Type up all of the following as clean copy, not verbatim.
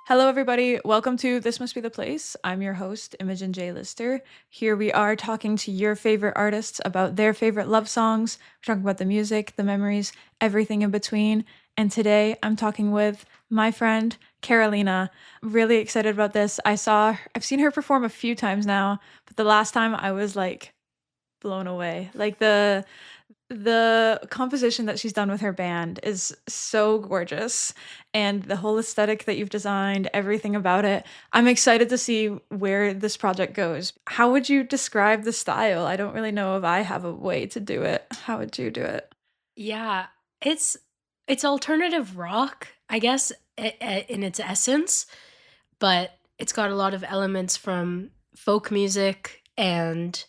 Hello, everybody. Welcome to This Must Be the Place. I'm your host, Imogen J. Lister. Here we are talking to your favorite artists about their favorite love songs. We're talking about the music, the memories, everything in between. And today I'm talking with my friend, Carolina. I'm really excited about this. I've seen her perform a few times now, but the last time I was like blown away. Like the composition that she's done with her band is so gorgeous, and the whole aesthetic that you've designed, everything about it. I'm excited to see where this project goes. How would you describe the style? I don't really know if I have a way to do it. How would you do it? Yeah, it's it's alternative rock, I guess, in its essence, but it's got a lot of elements from folk music, and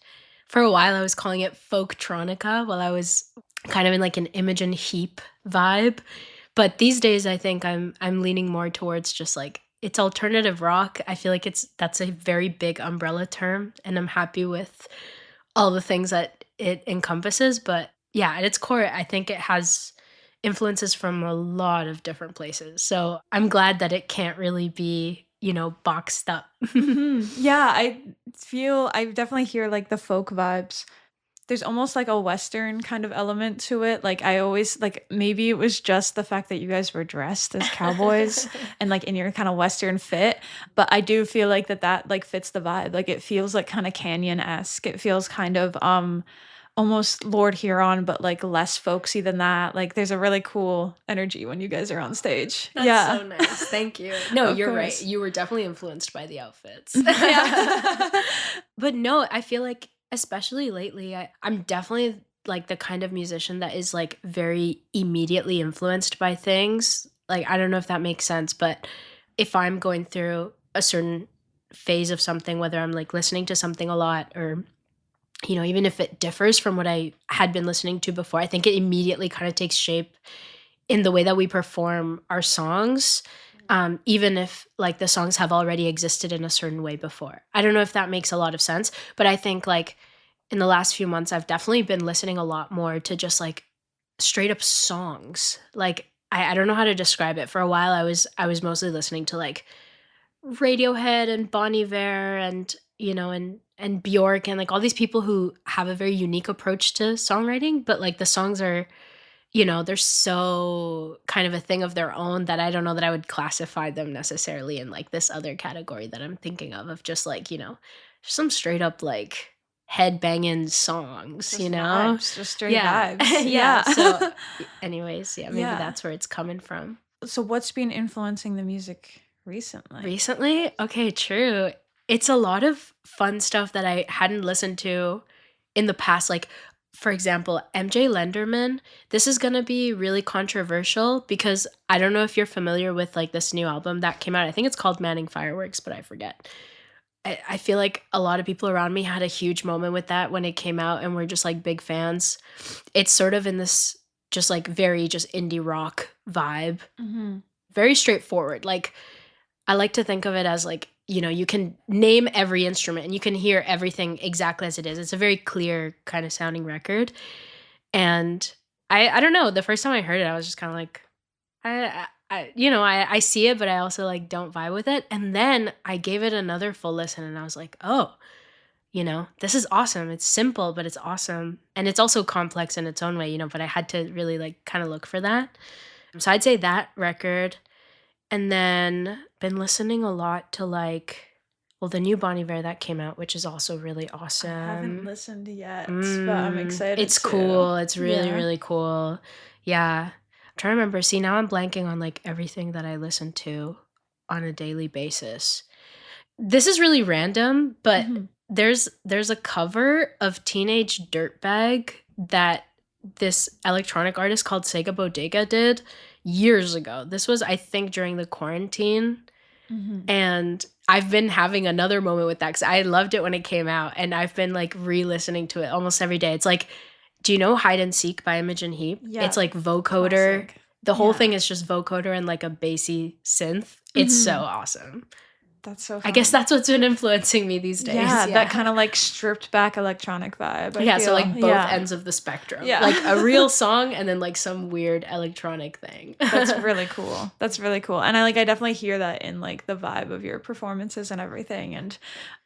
for a while I was calling it folktronica while I was kind of in like an Imogen Heap vibe. But these days I think I'm leaning more towards just like it's alternative rock. I feel like that's a very big umbrella term, and I'm happy with all the things that it encompasses. But yeah, at its core, I think it has influences from a lot of different places. So I'm glad that it can't really be, boxed up. Yeah, I definitely hear like the folk vibes. There's almost like a Western kind of element to it. Like I always like maybe it was just the fact that you guys were dressed as cowboys and like in your kind of Western fit, but I do feel like that like fits the vibe. Like it feels like kind of canyon-esque. It feels kind of almost Lord Huron, but like less folksy than that. Like there's a really cool energy when you guys are on stage. That's Yeah. so nice. Thank you. No, Of you're right. course. You were definitely influenced by the outfits. Yeah. But no, I feel like especially lately, I'm definitely like the kind of musician that is like very immediately influenced by things. Like I don't know if that makes sense, but if I'm going through a certain phase of something, whether I'm like listening to something a lot or even if it differs from what I had been listening to before, I think it immediately kind of takes shape in the way that we perform our songs, even if like the songs have already existed in a certain way before. I don't know if that makes a lot of sense, but I think like in the last few months, I've definitely been listening a lot more to just like straight up songs. Like I don't know how to describe it. For a while, I was mostly listening to like Radiohead and Bon Iver and and Bjork and like all these people who have a very unique approach to songwriting, but like the songs are they're so kind of a thing of their own that I don't know that I would classify them necessarily in like this other category that I'm thinking of just like, some straight up like head banging songs, Just vibes, just straight Yeah. vibes. Yeah. Yeah. So anyways, yeah, maybe Yeah. that's where it's coming from. So what's been influencing the music recently? Recently? Okay, true. It's a lot of fun stuff that I hadn't listened to in the past. Like, for example, MJ Lenderman. This is gonna be really controversial because I don't know if you're familiar with like this new album that came out. I think it's called Manning Fireworks, but I forget. I feel like a lot of people around me had a huge moment with that when it came out and we're just like big fans. It's sort of in this just like very just indie rock vibe. Mhm. Very straightforward. Like I like to think of it as like, you can name every instrument and you can hear everything exactly as it is. It's a very clear kind of sounding record. And I don't know, the first time I heard it, I was just kind of like, I see it, but I also like don't vibe with it. And then I gave it another full listen and I was like, oh, this is awesome. It's simple, but it's awesome. And it's also complex in its own way, but I had to really like kind of look for that. So I'd say that record. And then been listening a lot to like, well, the new Bon Iver that came out, which is also really I haven't awesome. listened yet, but I'm excited It's to. cool. It's really, Yeah. really cool. Yeah. I'm trying to remember. See, now I'm blanking on like everything that I listen to on a daily basis. This is really random, but Mhm. there's a cover of Teenage Dirtbag that this electronic artist called Sega Bodega did years ago. This was, I think, during the quarantine, Mhm. and I've been having another moment with that because I loved it when it came out, and I've been like re-listening to it almost every day. It's like, do you know Hide and Seek by Imogen Heap? It's Yeah, like vocoder. classic. The whole Yeah. thing is just vocoder and like a bassy synth. It's so Mhm. awesome. That's so I guess fun. that's what's been influencing me these days. Yeah, that kind of like stripped back electronic vibe. I Yeah, so feel. like both Yeah. ends of the spectrum. Yeah. Like a real song and then like some weird electronic thing. That's really cool. That's really cool. And I definitely hear that in like the vibe of your performances and everything.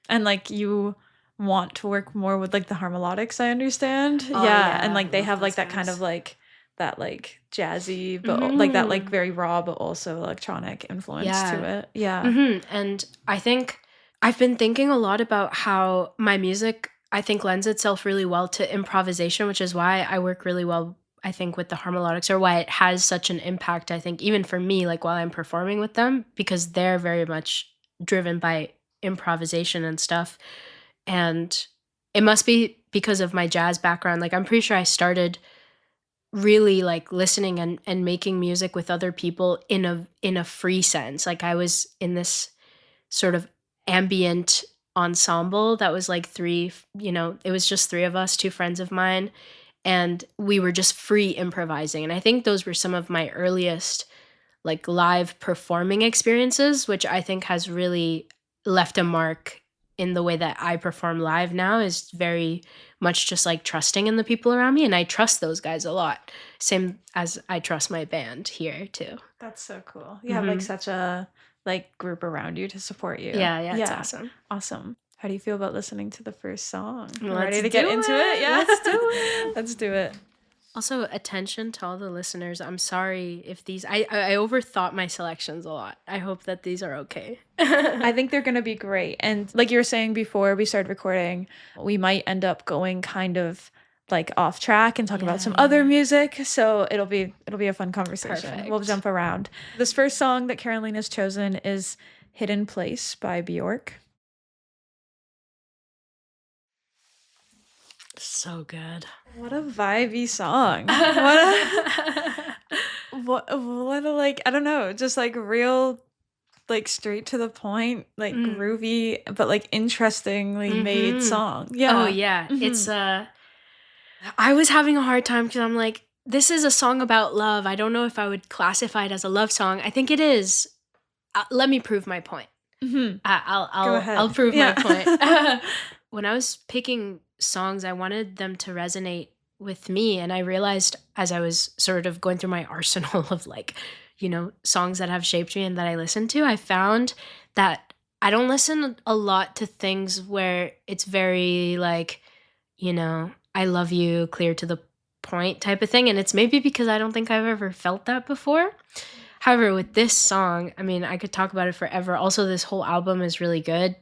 And like you want to work more with like the harmonics, I understand. Oh, Yeah. And yeah, like I they love have like those that kind guys. of like that like jazzy, but like that like very raw but also electronic influence to Yeah. it. Yeah. And I think I've been thinking a lot about how my music, I think, lends itself really well to improvisation, which is why I work really well, I think, with the harmonics, or why it has such an impact, I think, even for me, like while I'm performing with them, because they're very much driven by improvisation and stuff. And it must be because of my jazz background. Like, I'm pretty sure I started really like listening and making music with other people in a free sense. Like I was in this sort of ambient ensemble that was like it was just three of us, two friends of mine, and we were just free improvising. And I think those were some of my earliest like live performing experiences, which I think has really left a mark in the way that I perform live now, is very much just like trusting in the people around me. And I trust those guys a lot. Same as I trust my band here too. That's so cool. You have like such a like group around you to support you. Yeah, it's awesome. Awesome. How do you feel about listening to the first song? Let's Ready to get do into it. it? Yeah. Let's do it. Let's do it. Also, attention to all the listeners. I'm sorry if these, I overthought my selections a lot. I hope that these are okay. I think they're going to be great. And like you were saying before we started recording, we might end up going kind of like off track and talk about some other music. So it'll be a fun conversation. Perfect. We'll jump around. This first song that Carolina's chosen is Hidden Place by Bjork. So good. What a vibey song. What a like, I don't know, just like real like straight to the point, like groovy, but like interestingly made song. Yeah. Oh yeah. It's I was having a hard time because I'm like, this is a song about love. I don't know if I would classify it as a love song. I think it is. Let me prove my point. Go ahead. I'll prove Yeah. my point. When I was picking songs, I wanted them to resonate with me, and I realized as I was sort of going through my arsenal of like, songs that have shaped me and that I listen to, I found that I don't listen a lot to things where it's very like, I love you, clear to the point type of thing. And it's maybe because I don't think I've ever felt that before. However, with this song, I mean, I could talk about it forever. Also, this whole album is really good.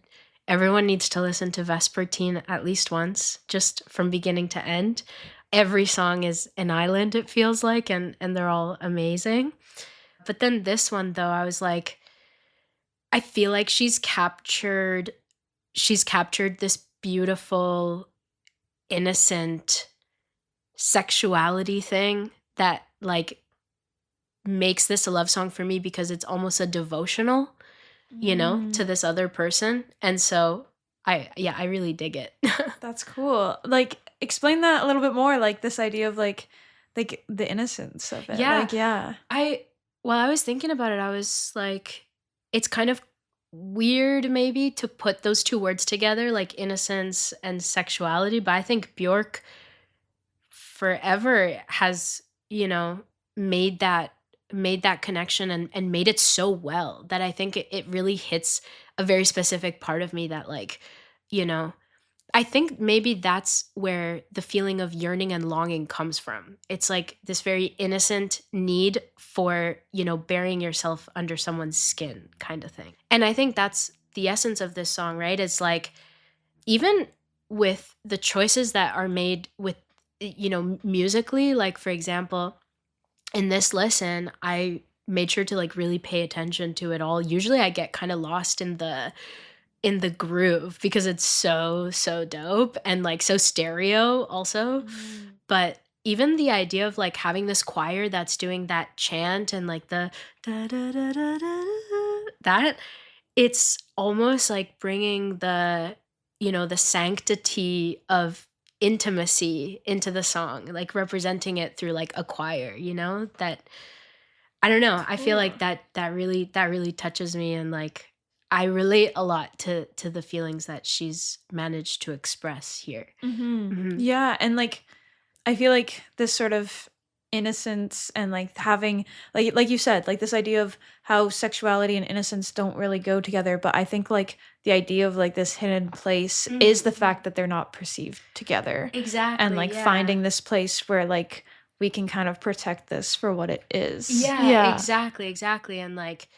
Everyone needs to listen to Vespertine at least once, just from beginning to end. Every song is an island, it feels like, and they're all amazing. But then this one, though, I was like, I feel like she's captured this beautiful, innocent sexuality thing that like makes this a love song for me, because it's almost a devotional, to this other person. And so I really dig it. That's cool. Like explain that a little bit more, like this idea of like the innocence of it. Yeah. Like, yeah. While I was thinking about it, I was like, it's kind of weird maybe to put those two words together, like innocence and sexuality, but I think Bjork forever has, made that connection and made it so well that I think it really hits a very specific part of me that like, I think maybe that's where the feeling of yearning and longing comes from. It's like this very innocent need for, burying yourself under someone's skin kind of thing. And I think that's the essence of this song, right? It's like, even with the choices that are made with, musically, like for example, in this listen, I made sure to like really pay attention to it all. Usually I get kind of lost in the groove because it's so dope and like so stereo also. But even the idea of like having this choir that's doing that chant and like the da, da, da, da, da, da, that, it's almost like bringing the the sanctity of intimacy into the song, like representing it through like a choir, that I don't know. I feel like that really touches me, and like I relate a lot to the feelings that she's managed to express here. Mhm. Yeah, and like I feel like this sort of innocence and like having like you said, like this idea of how sexuality and innocence don't really go together, but I think like the idea of like this hidden place is the Mhm. fact that they're not perceived together and Exactly, like yeah. finding this place where like we can kind of protect this for what it is. Yeah, Yeah. exactly, exactly, and, like,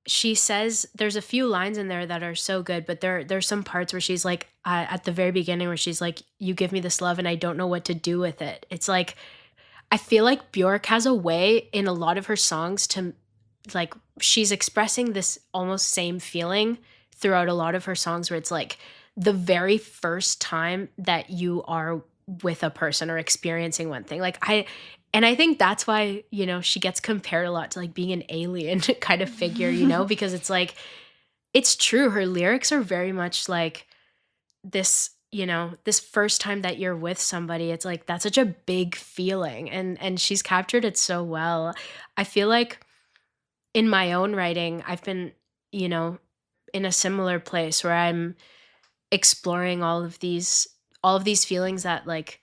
she says there's a few lines in there that are so good, but there's some parts where she's like, at the very beginning where she's like, "You give me this love and I don't know what to do with it." It's like, I feel like Bjork has a way in a lot of her songs to like she's expressing this almost same feeling throughout a lot of her songs where it's like the very first time that you are with a person or experiencing one thing. I think that's why, she gets compared a lot to like being an alien kind of figure, because it's like it's true. Her lyrics are very much like this first time that you're with somebody. It's like that's such a big feeling and she's captured it so well. I feel like in my own writing, I've been, you know, in a similar place where I'm exploring all of these feelings that like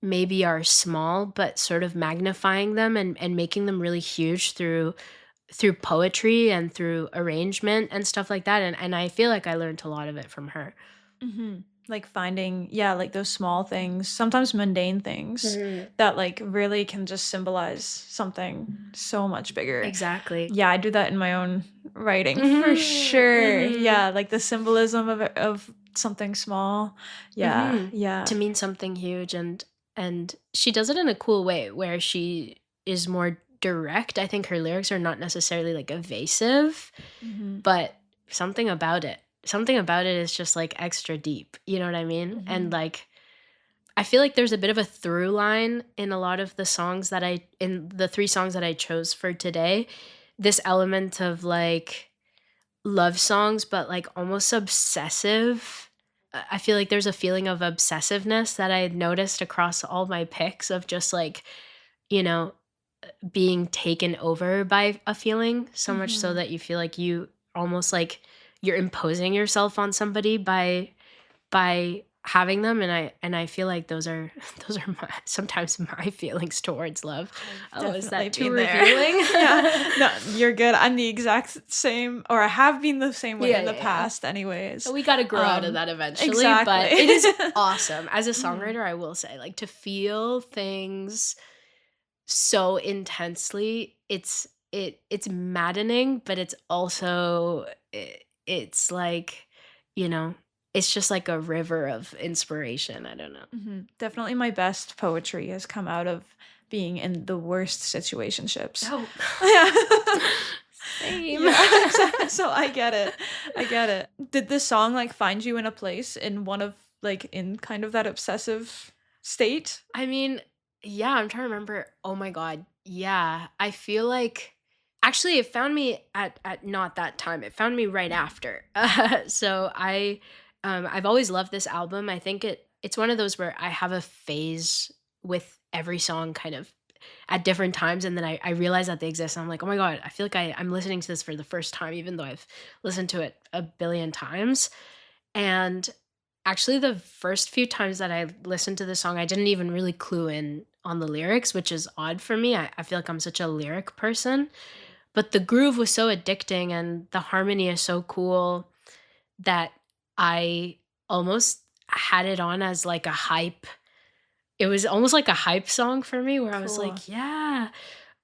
maybe are small, but sort of magnifying them and making them really huge through poetry and through arrangement and stuff like that. And I feel like I learned a lot of it from her. Like finding, yeah, like those small things, sometimes mundane things Mhm. that like really can just symbolize something so much bigger. Exactly. Yeah, I do that in my own writing for Mhm. sure. Mhm. Yeah, like the symbolism of something small. Yeah, Mhm. To yeah. mean something huge and she does it in a cool way where she is more direct. I think her lyrics are not necessarily like evasive, Mhm. but something about it is just like extra deep. You know what I mean? And Mhm. like I feel like there's a bit of a through line in a lot of the songs that in the 3 songs that I chose for today. This element of like love songs, but, like, almost obsessive. I feel like there's a feeling of obsessiveness that I had noticed across all my picks of just, like, you know, being taken over by a feeling so much so Mhm. that you feel like you almost like you're imposing yourself on somebody by having them, and I feel like those are those are sometimes my feelings towards love. I've Oh, is definitely that too been there. revealing? Yeah. No, you're good. I'm the exact same, or I have been the same way Yeah, in the yeah, yeah. past anyways. We gotta grow out of Um, that eventually, exactly. but it is awesome. As a Mhm. songwriter, I will say, like, to feel things so intensely, it's maddening, but it's also it's like, you know, it's just like a river of inspiration. I don't know. Definitely my best poetry has come out of being in the worst situationships. Oh, Yeah. same. Yeah, so I get it. I get it. Did this song, like, find you in a place in one of like, in kind of that obsessive state? I mean, yeah, I'm trying to remember. Oh my god. Yeah. I feel like actually it found me at not that time. It found me right after. So I've always loved this album. I think it's one of those where I have a phase with every song kind of at different times and then I realize that they exist and I'm like, oh my god, I feel like I'm listening to this for the first time, even though I've listened to it a billion times. And actually, the first few times that I listened to the song, I didn't even really clue in on the lyrics, which is odd for me. I feel like I'm such a lyric person. But the groove was so addicting and the harmony is so cool that I almost had it on as like a hype. It was almost like a hype song for me where I was Cool. like, yeah.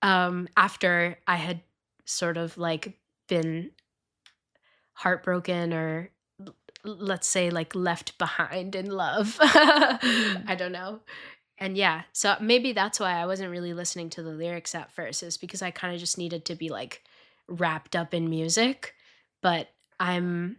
After I had sort of like been heartbroken or let's say like left behind in love. Mhm. I don't know. And yeah, so maybe that's why I wasn't really listening to the lyrics at first is because I kind of just needed to be like wrapped up in music. But I'm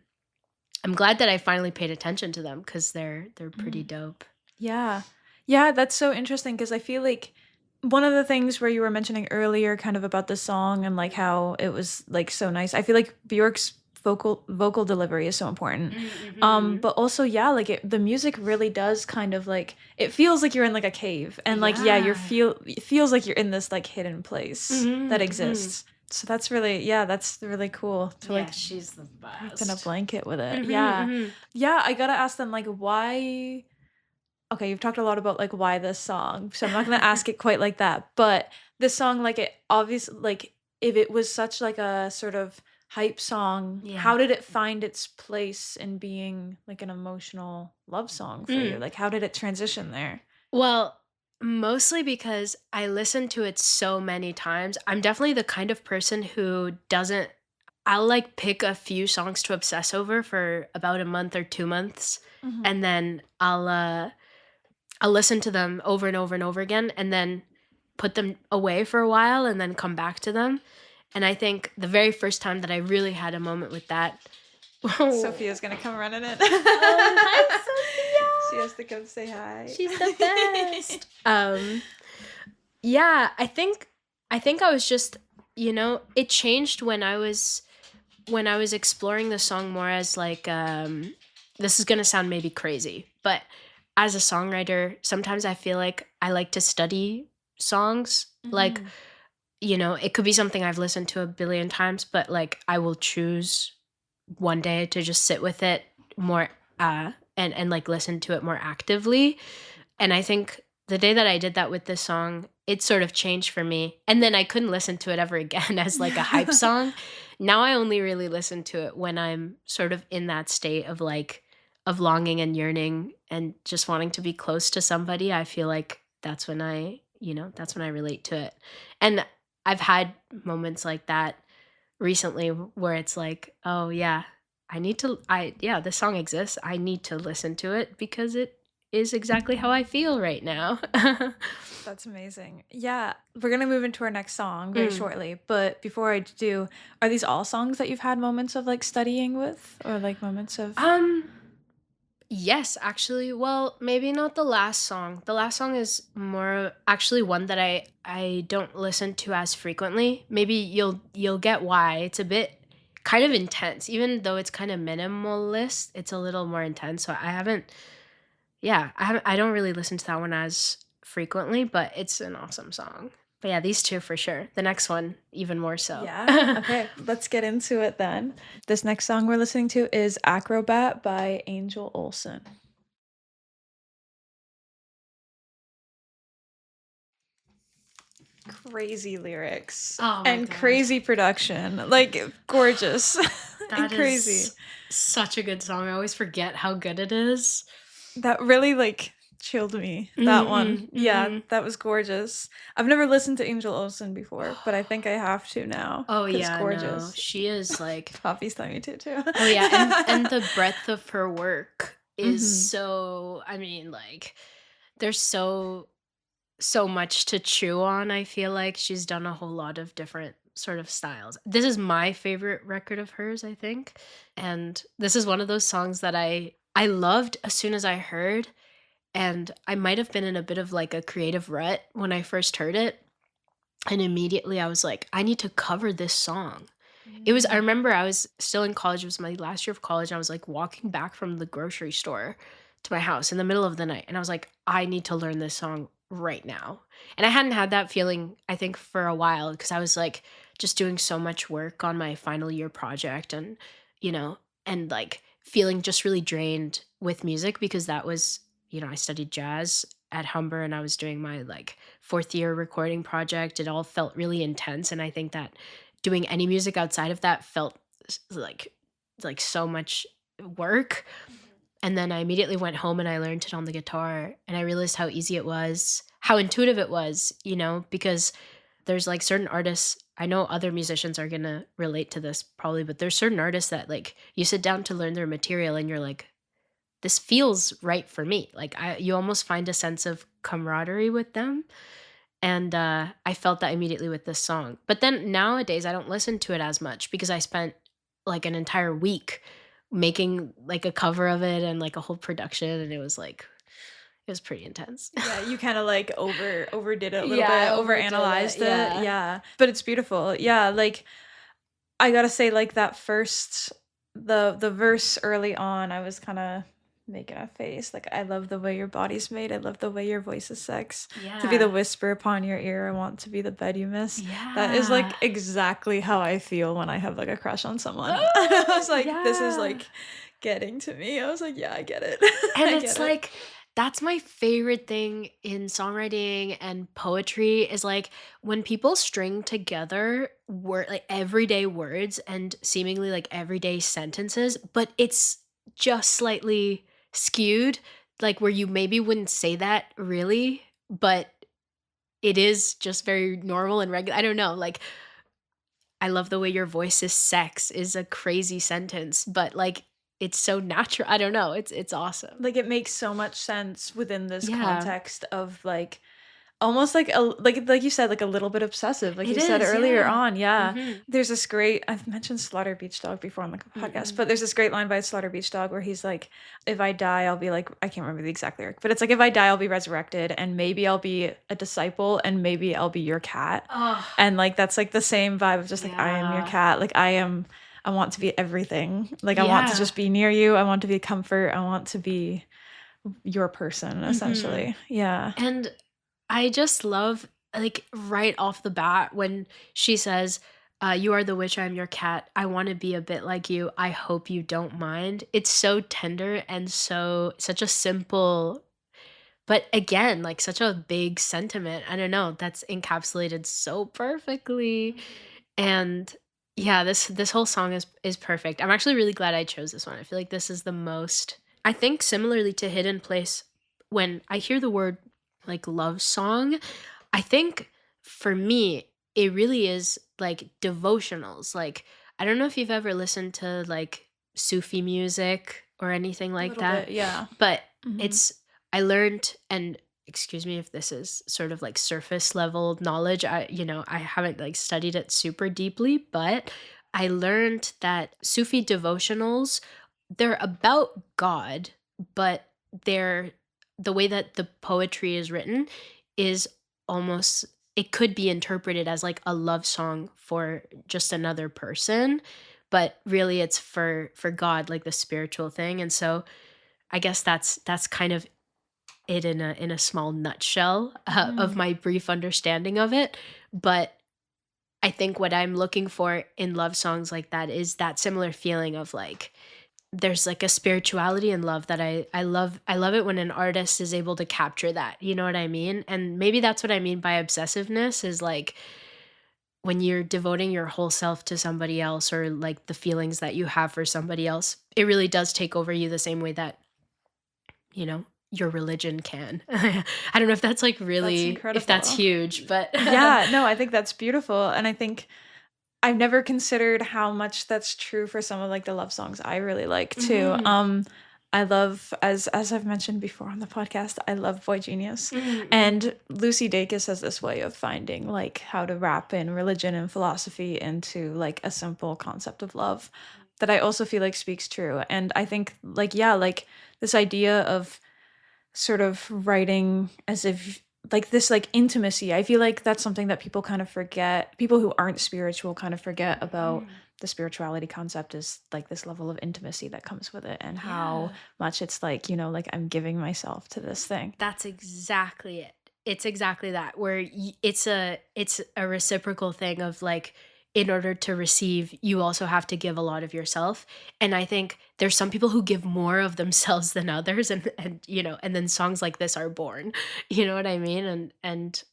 glad that I finally paid attention to them cuz they're pretty Mhm. dope. Yeah. Yeah, that's so interesting because I feel like one of the things where you were mentioning earlier kind of about the song and like how it was like so nice. I feel like Bjork's vocal delivery is so important. Mm-hmm. But also yeah, like the music really does kind of like it feels like you're in like a cave and like yeah, Yeah. it feels like you're in this like hidden place that Mm-hmm. exists. So that's really, yeah, that's really cool to like Yeah, she's the wrap in a best. blanket with it. Mhm, Yeah. mhm. Yeah, I gotta ask then, like, why okay, you've talked a lot about, like, why this song, so I'm not gonna ask it quite like that, but this song, like, it obviously like, if it was such, like, a sort of hype song, Yeah. how did it find its place in being, like, an emotional love song for you? Mm. Like, how did it transition there? Well, mostly because I listened to it so many times. I'm definitely the kind of person who doesn't I'll, like, pick a few songs to obsess over for about a month or 2 months, Mhm. and then I'll listen to them over and over and over again, and then put them away for a while, and then come back to them, and I think the very first time that I really had a moment with that. Sophia's gonna come running in. Oh, hi, She Sophia. has to come say hi. She's the best. Yeah, I think I was just, it changed when I was exploring the song more as like this is going to sound maybe crazy, but as a songwriter, sometimes I feel like I like to study songs. Like, Mhm. it could be something I've listened to a billion times, but like I will choose one day to just sit with it more and like listen to it more actively. And I think the day that I did that with this song, it sort of changed for me. And then I couldn't listen to it ever again as like a hype song. Now I only really listen to it when I'm sort of in that state of like of longing and yearning and just wanting to be close to somebody. I feel like that's when I relate to it. And I've had moments like that recently where it's like, "Oh yeah, this song exists. I need to listen to it because it is exactly how I feel right now." That's amazing. Yeah, we're gonna move into our next song very Mm. shortly, but before I do, are these all songs that you've had moments of, like, studying with? Or, like, moments of Um, yes, actually. Well, maybe not the last song. The last song is more actually one that I don't listen to as frequently. Maybe you'll get why. It's a bit kind of intense. Even though it's kind of minimalist, it's a little more intense. So I don't really listen to that one as frequently, but it's an awesome song. But yeah, these two for sure. The next one even more so. Yeah? Okay, let's get into it then. This next song we're listening to is Acrobat by Angel Olsen. Crazy lyrics Oh my and god. crazy production, like, gorgeous and That crazy. is such a good song. I always forget how good it is. That really, like, chilled me, that one. Mhm, Yeah, mhm. that was gorgeous. I've never listened to Angel Olsen before, but I think I have to now. Oh Cause yeah, no. gorgeous. She is like Poppy's telling me to too. oh yeah, and the breadth of her work is Mhm. so I mean, like there's so much to chew on. I feel like she's done a whole lot of different sort of styles. This is my favorite record of hers, I think. And this is one of those songs that I loved as soon as I heard, and I might have been in a bit of like a creative rut when I first heard it, and immediately I was like, I need to cover this song. I Mm. remember I was still in college, it was my last year of college, and I was like walking back from the grocery store to my house in the middle of the night, and I was like, I need to learn this song right now. And I hadn't had that feeling, I think, for a while because I was like just doing so much work on my final year project and, you know, and like feeling just really drained with music because that was, I studied jazz at Humber and I was doing my like fourth year recording project. It all felt really intense. And I think that doing any music outside of that felt like so much work. And then I immediately went home and I learned it on the guitar and I realized how easy it was, how intuitive it was, because there's like certain artists, I know other musicians are going to relate to this probably, but there's certain artists that like you sit down to learn their material and you're like, this feels right for me. Like you almost find a sense of camaraderie with them, and I felt that immediately with this song. But then nowadays, I don't listen to it as much because I spent like an entire week making like a cover of it and like a whole production, and it was pretty intense. Yeah, you kinda, like, overdid it a little Yeah, I bit, overdid it. overanalyzed it, Yeah. yeah, but it's beautiful, yeah, like, I gotta say, like, that first the verse early on, I was kinda making a face. Like, I love the way your body's made. I love the way your voice is sex. To be the Yeah. whisper upon your ear, I want to be the bed you miss. That is Yeah. like exactly how I feel when I have like a crush on someone. I Oh, was like, this is yeah. like getting to me. I was like, yeah, I get it. And I it's get it. like that's my favorite thing in songwriting and poetry is like when people string together word like everyday words and seemingly like everyday sentences, but it's just slightly skewed, like where you maybe wouldn't say that really, but it is just very normal and regular. I don't know, like I love the way your voice is sex is a crazy sentence, but like it's so natural. I don't know. It's awesome. Like, it makes so much sense within this Yeah. context of, like, almost like a like you said, like, a little bit obsessive, like It you said is, earlier yeah. on, yeah. Mhm. There's this great I've mentioned Slaughter Beach Dog before on the podcast, Mm-mm. but there's this great line by Slaughter Beach Dog where he's like, "If I die, I'll be like" I can't remember the exact lyric, but it's like, "If I die, I'll be resurrected, and maybe I'll be a disciple, and maybe I'll be your cat." Oh, And, like, that's, like, the same vibe of just, like, I am your yeah. cat, like, I want to be everything. Like, I want to Yeah. just be near you, I want to be comfort, I want to be your person, Mhm. essentially. Yeah. And I just love, like, right off the bat when she says, "You are the witch, I'm your cat. I wanna be a bit like you. I hope you don't mind." It's so tender and so such a simple but again, like, such a big sentiment. I don't know, that's encapsulated so perfectly. And yeah, this whole song is perfect. I'm actually really glad I chose this one. I feel like this is the most I think similarly to Hidden Place, when I hear the word like love song, I think for me, it really is like devotionals. Like, I don't know if you've ever listened to like Sufi music or anything A like little bit, that, yeah. but Mhm. it's I learned and excuse me if this is sort of like surface level knowledge. I haven't like studied it super deeply, but I learned that Sufi devotionals, they're about God, but they're the way that the poetry is written is almost it could be interpreted as like a love song for just another person, but really it's for God, like the spiritual thing. And so I guess that's kind of it in a small nutshell, of Mhm. my brief understanding of it, but I think what I'm looking for in love songs like that is that similar feeling of, like, there's, like, a spirituality in love that I love it when an artist is able to capture that, you know what I mean? And maybe that's what I mean by obsessiveness is, like, when you're devoting your whole self to somebody else or, like, the feelings that you have for somebody else, it really does take over you the same way that your religion can. I don't know if that's, like, That's really if that's incredible. huge, but Yeah, no, I think that's beautiful, and I think I've never considered how much that's true for some of, like, the love songs I really like too. Mhm. I love as I've mentioned before on the podcast, I love Boy Genius, Mhm, mhm. and Lucy Dacus has this way of finding, like, how to wrap in religion and philosophy into, like, a simple concept of love that I also feel like speaks true, and I think, like, yeah, like, this idea of sort of writing as if like this like intimacy. I feel like that's something that people kind of forget. People who aren't spiritual kind of forget about Mhm. the spirituality concept is like this level of intimacy that comes with it and how Yeah. much it's like, like I'm giving myself to this thing. That's exactly it. It's exactly that, where it's a reciprocal thing of, like, in order to receive, you also have to give a lot of yourself, and I think there's some people who give more of themselves than others, and then songs like this are born, you know what I mean? And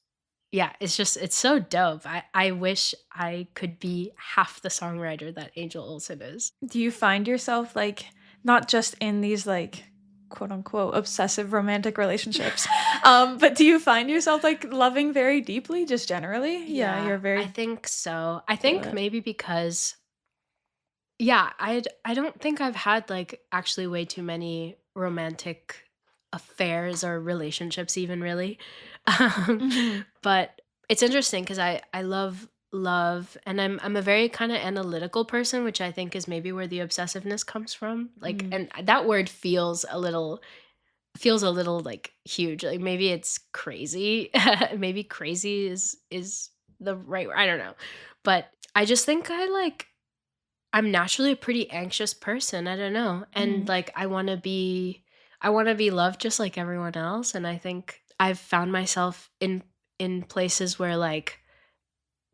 yeah, it's so dope. I wish I could be half the songwriter that Angel Olsen is. Do you find yourself like not just in these like quote unquote obsessive romantic relationships, but do you find yourself like loving very deeply just generally? Yeah, Yeah, you're I very think so. I feel think it. maybe because yeah, I don't think I've had, like, actually way too many romantic affairs or relationships even really. Um, Mhm. but it's interesting because I love love, and I'm a very kinda analytical person, which I think is maybe where the obsessiveness comes from, like, Mm. and that word feels a little, like, huge, like, maybe it's crazy. Maybe crazy is the right word, I don't know. But I just think I'm naturally a pretty anxious person, I don't know, and, Mhm. like, I wanna be I want to be loved just like everyone else, and I think I've found myself in places where like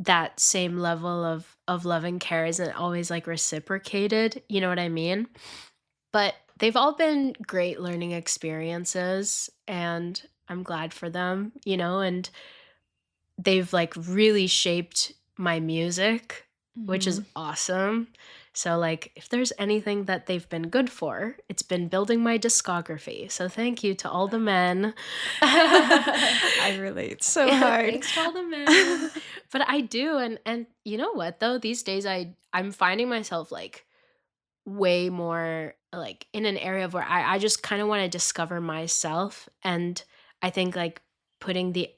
that same level of love and care isn't always like reciprocated, you know what I mean? But they've all been great learning experiences, and I'm glad for them, and they've like really shaped my music, which is Mhm. awesome. So like if there's anything that they've been good for, it's been building my discography. So thank you to all the men. I relate so hard. Thanks to all the men. But I do, and you know what though? These days I'm finding myself like way more like in an area of where I just kind of want to discover myself, and I think like putting the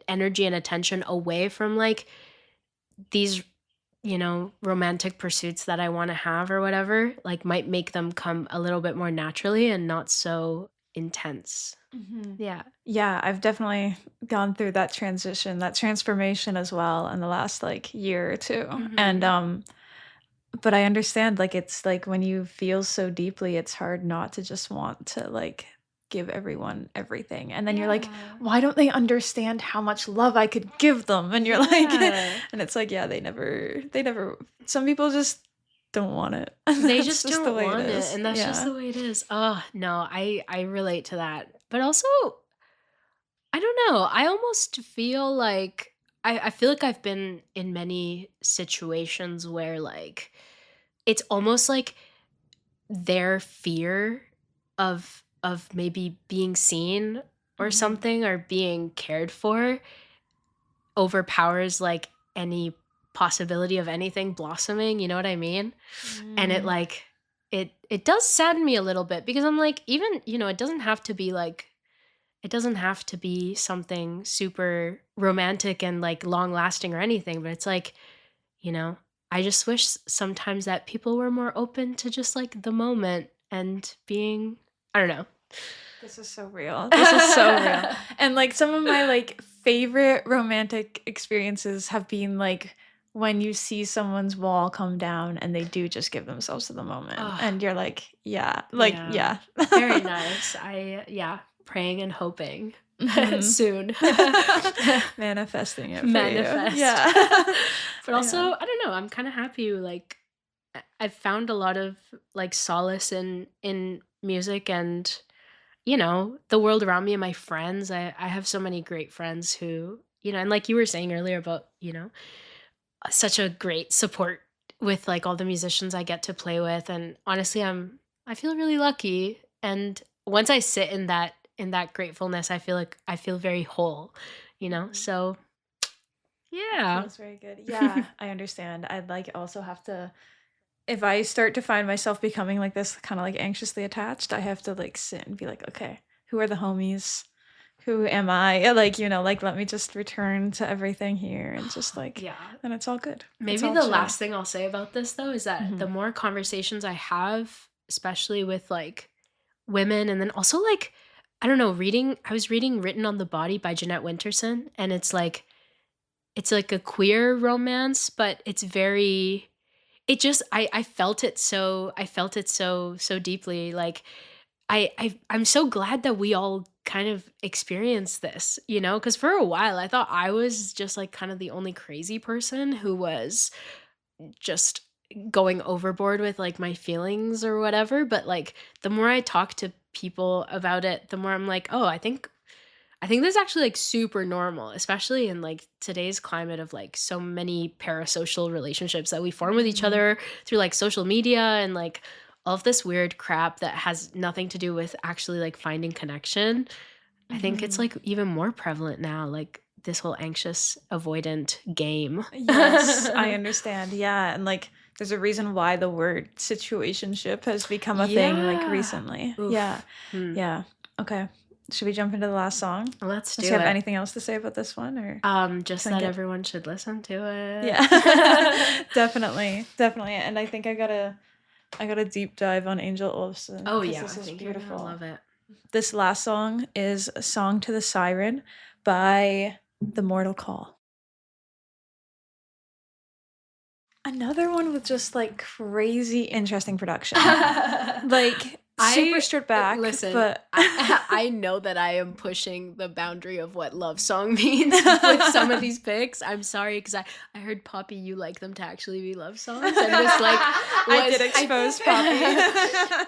energy and attention away from like these romantic pursuits that I want to have or whatever like might make them come a little bit more naturally and not so intense. Mhm. Yeah. Yeah, I've definitely gone through that transition, that transformation as well in the last like year or two. And Mhm. but I understand like it's like when you feel so deeply, it's hard not to just want to like give everyone everything. And then you're like, Yeah. why don't they understand how much love I could give them? And you're like Yeah. and it's like, yeah, they never some people just don't want it. They That's just just the don't way it want it, is. and that's just Yeah. the way it is. Oh, no, I relate to that. But also, I don't know, I almost feel like I feel like I've been in many situations where, like, it's almost like their fear of maybe being seen or Mhm. something or being cared for overpowers, like, any possibility of anything blossoming, you know what I mean? And it Mm. like it does sadden me a little bit because I'm like, even, it doesn't have to be like it doesn't have to be something super romantic and like long lasting or anything, but it's like, you know, I just wish sometimes that people were more open to just like the moment and being, I don't know. This is so real. This is so real. And like some of my like favorite romantic experiences have been like when you see someone's wall come down and they do just give themselves to the moment Oh, and you're like yeah. yeah. Very nice. Yeah, praying and hoping Mhm. soon. Manifesting it for you. Manifest. Yeah. But also, Yeah. I don't know, I'm kind of happy like I've found a lot of like solace in music and the world around me and my friends. I have so many great friends who, and like you were saying earlier about, such a great support with like all the musicians I get to play with, and honestly I feel really lucky, and once I sit in that gratefulness, I feel like I feel very whole, Mhm. so That yeah. feels very good. Yeah, I understand. I'd like also have to if I start to find myself becoming like this kind of like anxiously attached, I have to like sit and be like, okay, who are the homies? Who am I? Like, like let me just return to everything here and just like Yeah. then it's all good. It's Maybe all the chill. last thing I'll say about this though is that Mhm. the more conversations I have, especially with like women, and then also like I don't know, I was reading Written on the Body by Jeanette Winterson, and it's like a queer romance, but it's very it just I felt it so deeply. Like I'm so glad that we all kind of experienced this, because for a while I thought I was just like kind of the only crazy person who was just going overboard with like my feelings or whatever. But like the more I talk to people about it, the more I'm like, oh, I think this is actually like super normal, especially in like today's climate of like so many parasocial relationships that we form with each Mm. other through like social media and like all of this weird crap that has nothing to do with actually like finding connection. I think it's Mhm. like even more prevalent now, like this whole anxious avoidant game. Yes, I understand. Yeah, and like there's a reason why the word situationship has become a thing like Yeah. recently. Yeah. Oof. Hmm. Yeah. Okay. Should we jump into the last song? Let's Does you do have it. anything else to say about this one or Just can I that get everyone should listen to Yeah. it. Definitely. Definitely. And I think I got a deep dive on Angel Olsen Oh because yeah, this I is think you're gonna beautiful. love it. This last song is a Song to the Siren by The Mortal Call. Another one with just like crazy interesting production. Like super stripped back, listen, but I know that I am pushing the boundary of what love song means with some of these picks. I'm sorry, because I heard, Poppy, you like them to actually be love songs, and was like, I did expose Poppy.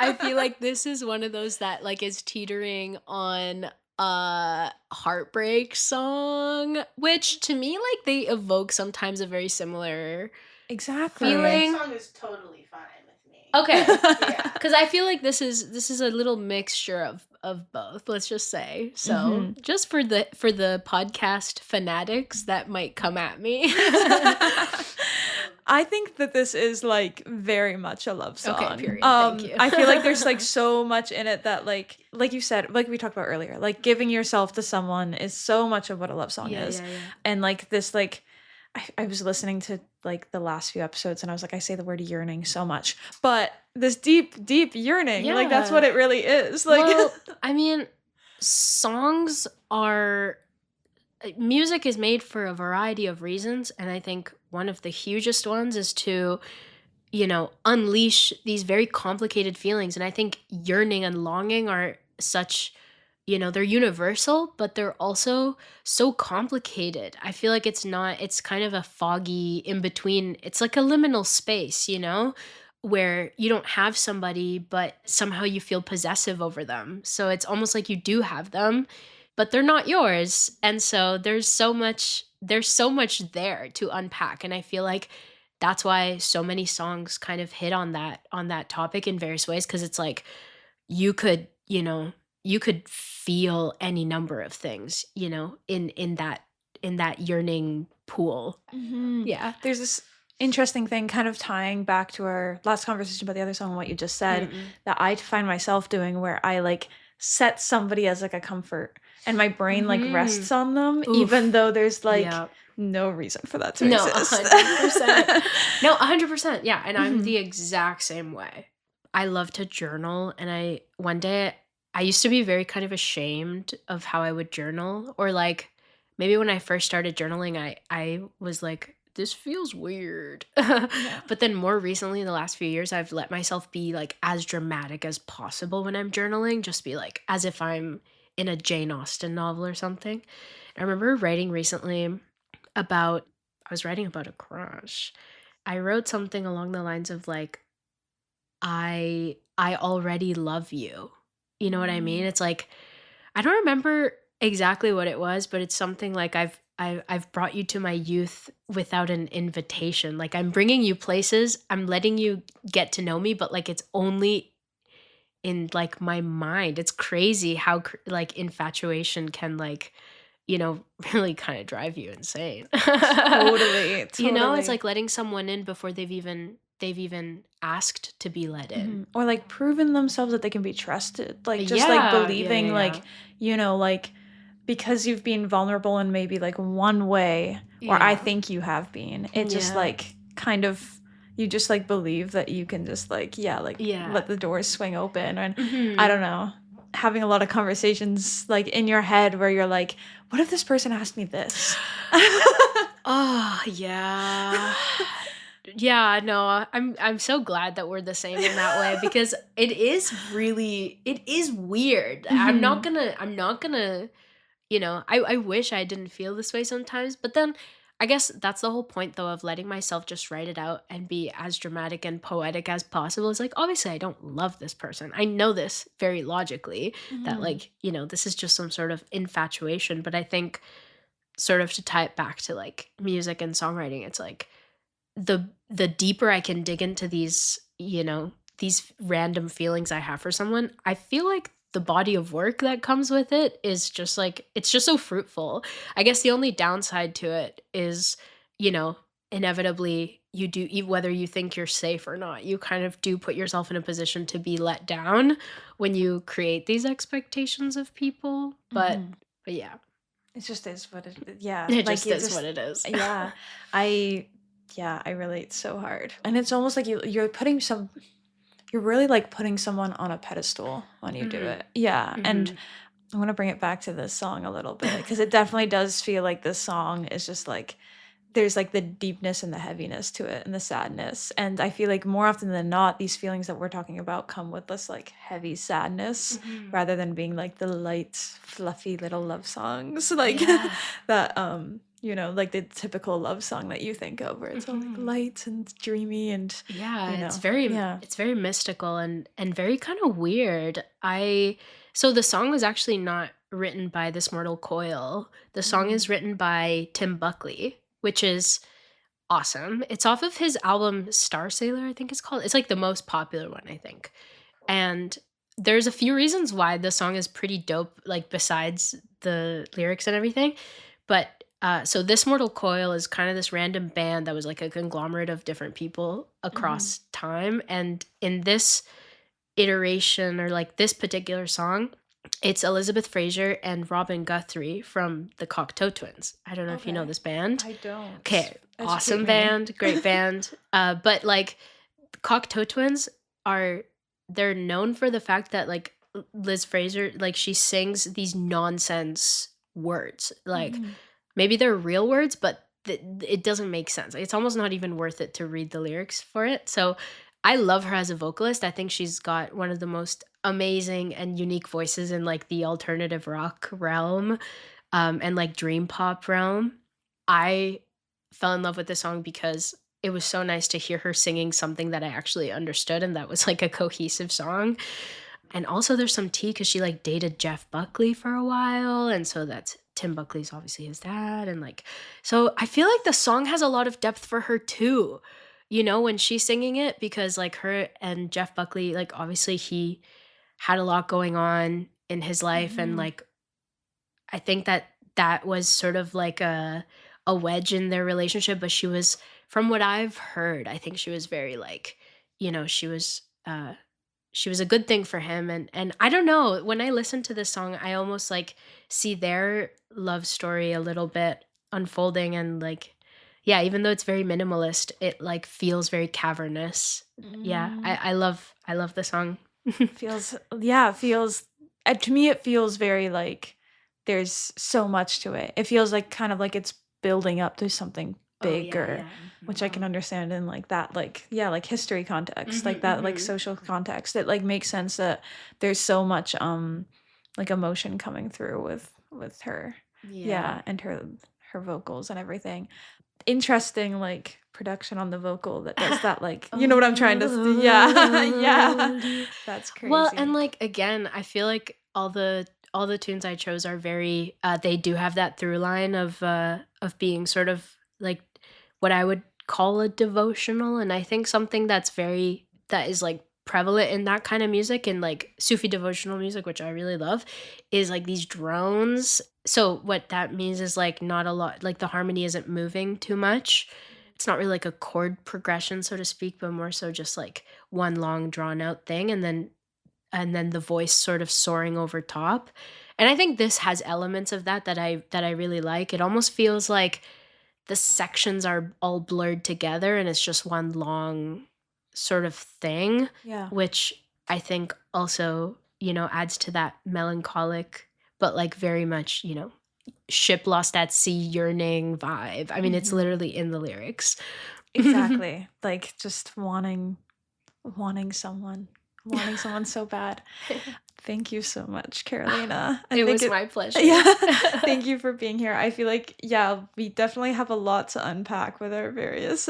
I feel like this is one of those that like is teetering on a heartbreak song, which to me, like, they evoke sometimes a very similar Exactly. feeling. This song is totally fine with me. Okay. Yeah. Because I feel like this is a little mixture of both, let's just say. So just for the podcast fanatics that might come at me. I think that this is like very much a love song. Okay, period. Thank you. I feel like there's like so much in it that like you said, like we talked about earlier, like giving yourself to someone is so much of what a love song is. Yeah. And like this, like I was listening to like the last few episodes and I was like, I say the word yearning so much, but this deep yearning, like that's what it really is. Like, well, I mean, music is made for a variety of reasons, and I think one of the hugest ones is to, unleash these very complicated feelings. And I think yearning and longing are such, they're universal, but they're also so complicated. I feel like it's kind of a foggy in between. It's like a liminal space, where you don't have somebody, but somehow you feel possessive over them. So it's almost like you do have them, but they're not yours. And so there's so much there to unpack. And I feel like that's why so many songs kind of hit on that topic in various ways. Cause it's like, you could feel any number of things, in that yearning pool. Yeah. There's this interesting thing kind of tying back to our last conversation about the other song and what you just said that I find myself doing, where I like set somebody as like a comfort and my brain like rests on them. Oof. Even though there's like no reason for that to exist. 100%. No, 100%. Yeah. And I'm the exact same way. I love to journal, and one day I used to be very kind of ashamed of how I would journal, or like maybe when I first started journaling, I was like, this feels weird. But then more recently, in the last few years, I've let myself be like as dramatic as possible when I'm journaling, just be like as if I'm in a Jane Austen novel or something. I remember writing recently I was writing about a crush. I wrote something along the lines of like, I already love you. You know what I mean? It's like, I don't remember exactly what it was, but it's something like I've brought you to my youth without an invitation. Like, I'm bringing you places, I'm letting you get to know me, but like it's only in like my mind. It's crazy how like infatuation can like, really kind of drive you insane. Totally. It's like letting someone in before they've even asked to be let in. Or like proven themselves that they can be trusted. Like just like believing like, like because you've been vulnerable in maybe like one way, or I think you have been, it just like kind of, you just like believe that you can just like, let the doors swing open. And I don't know, having a lot of conversations like in your head where you're like, what if this person asked me this? Oh, yeah. Yeah, no, I'm so glad that we're the same in that way, because it is weird. I'm not gonna, I wish I didn't feel this way sometimes, but then I guess that's the whole point though of letting myself just write it out and be as dramatic and poetic as possible. It's like, obviously I don't love this person. I know this very logically that like, this is just some sort of infatuation, but I think sort of to tie it back to like music and songwriting, it's like the deeper I can dig into these, these random feelings I have for someone, I feel like the body of work that comes with it is just like, it's just so fruitful. I guess the only downside to it is, inevitably you do, whether you think you're safe or not, you kind of do put yourself in a position to be let down when you create these expectations of people. But yeah. It just is what it is. Yeah. It like, just is what it is. Yeah. I relate so hard. And it's almost like you're really like putting someone on a pedestal when you do it. Yeah. And I want to bring it back to this song a little bit, because it definitely does feel like this song is just like there's like the deepness and the heaviness to it and the sadness. And I feel like more often than not, these feelings that we're talking about come with this like heavy sadness rather than being like the light, fluffy little love songs. Like Yeah. that, like the typical love song that you think of where it's all like light and dreamy and Yeah, it's very it's very mystical and very kind of weird. So the song was actually not written by this mortal Coil. The song is written by Tim Buckley, which is awesome. It's off of his album Star Sailor, I think it's called. It's like the most popular one, I think. And there's a few reasons why the song is pretty dope, like besides the lyrics and everything. But so this Mortal Coil is kind of this random band that was like a conglomerate of different people across time. And in this iteration or like this particular song, it's Elizabeth Fraser and Robin Guthrie from the Cocteau Twins. I don't know if you know Okay. this band. I don't. Okay, Educate awesome me. band, great band. But like Cocteau Twins they're known for the fact that like Liz Fraser, like she sings these nonsense words. Like maybe they're real words, but it doesn't make sense. It's almost not even worth it to read the lyrics for it. So I love her as a vocalist. I think she's got one of the most amazing and unique voices in like the alternative rock realm, and like dream pop realm. I fell in love with this song because it was so nice to hear her singing something that I actually understood and that was like a cohesive song. And also there's some tea because she like dated Jeff Buckley for a while. And so that's Tim Buckley's obviously his dad. And like, so I feel like the song has a lot of depth for her too, when she's singing it, because like her and Jeff Buckley, like obviously he had a lot going on in his life. And like, I think that was sort of like a wedge in their relationship, but she was, from what I've heard, I think she was very like, she was a good thing for him. And I don't know, when I listen to this song, I almost like see their love story a little bit unfolding. And like, yeah, even though it's very minimalist, it like feels very cavernous. Yeah, I love the song. feels to me it feels very like there's so much to it. It feels like kind of like it's building up to something bigger, which I can understand in like that like like history context, like that like social context. It like makes sense that there's so much like emotion coming through with her. Yeah, and her vocals and everything. Interesting like production on the vocal that does that, like you know what I'm trying to yeah. That's crazy. Well, and like again, I feel like all the tunes I chose are very they do have that through line of being sort of like what I would call a devotional. And I think something that is like prevalent in that kind of music and like Sufi devotional music, which I really love, is like these drones. So what that means is like not a lot, like the harmony isn't moving too much. It's not really like a chord progression, so to speak, but more so just like one long drawn out thing, and then the voice sort of soaring over top. And I think this has elements of that I really like. It almost feels like the sections are all blurred together and it's just one long sort of thing, which I think also, adds to that melancholic, but like very much, ship lost at sea yearning vibe. I mean, it's literally in the lyrics. Exactly. Like just wanting someone so bad. Thank you so much, Carolina. It was my pleasure. Yeah. Thank you for being here. I feel like, we definitely have a lot to unpack with our various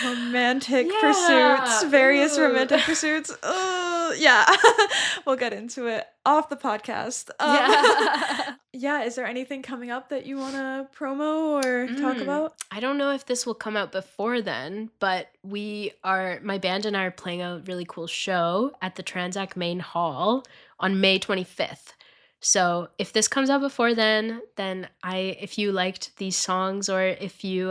romantic pursuits. Various romantic pursuits. Yeah. We'll get into it off the podcast. Is there anything coming up that you want to promo or talk about? I don't know if this will come out before then, but my band and I are playing a really cool show at the Transac Main Hall on May 25th. So if this comes out before then if you liked these songs, or if you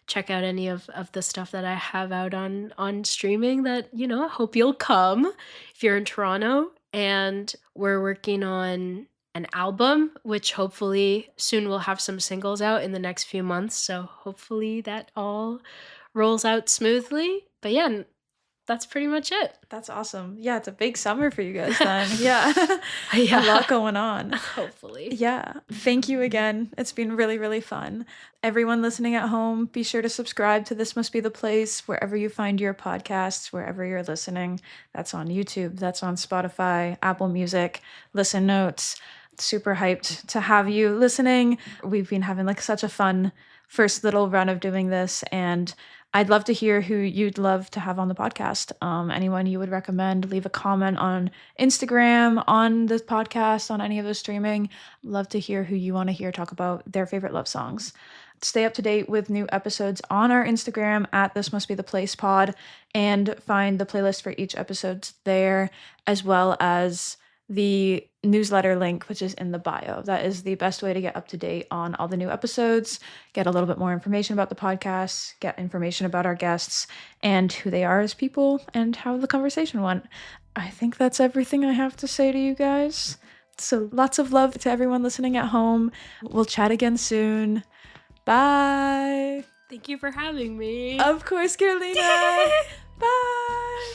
check out any of the stuff that I have out on streaming, that, I hope you'll come if you're in Toronto. And we're working on an album, which hopefully soon we'll have some singles out in the next few months. So hopefully that all rolls out smoothly. But yeah, that's pretty much it. That's awesome. Yeah, it's a big summer for you guys then. Yeah. Yeah. A lot going on. Hopefully. Yeah. Thank you again. It's been really, really fun. Everyone listening at home, be sure to subscribe to This Must Be the Place wherever you find your podcasts, wherever you're listening. That's on YouTube, that's on Spotify, Apple Music, Listen Notes. Super hyped to have you listening. We've been having like such a fun first little run of doing this, and I'd love to hear who you'd love to have on the podcast. Anyone you would recommend, leave a comment on Instagram, on this podcast, on any of the streaming. Love to hear who you want to hear talk about their favorite love songs. Stay up to date with new episodes on our Instagram at This Must Be the Place Pod, and find the playlist for each episode there, as well as the newsletter link, which is in the bio. That is the best way to get up to date on all the new episodes, get a little bit more information about the podcast, get information about our guests and who they are as people and how the conversation went. I think that's everything I have to say to you guys. So lots of love to everyone listening at home. We'll chat again soon. Bye. Thank you for having me. Of course, Carolina. Bye.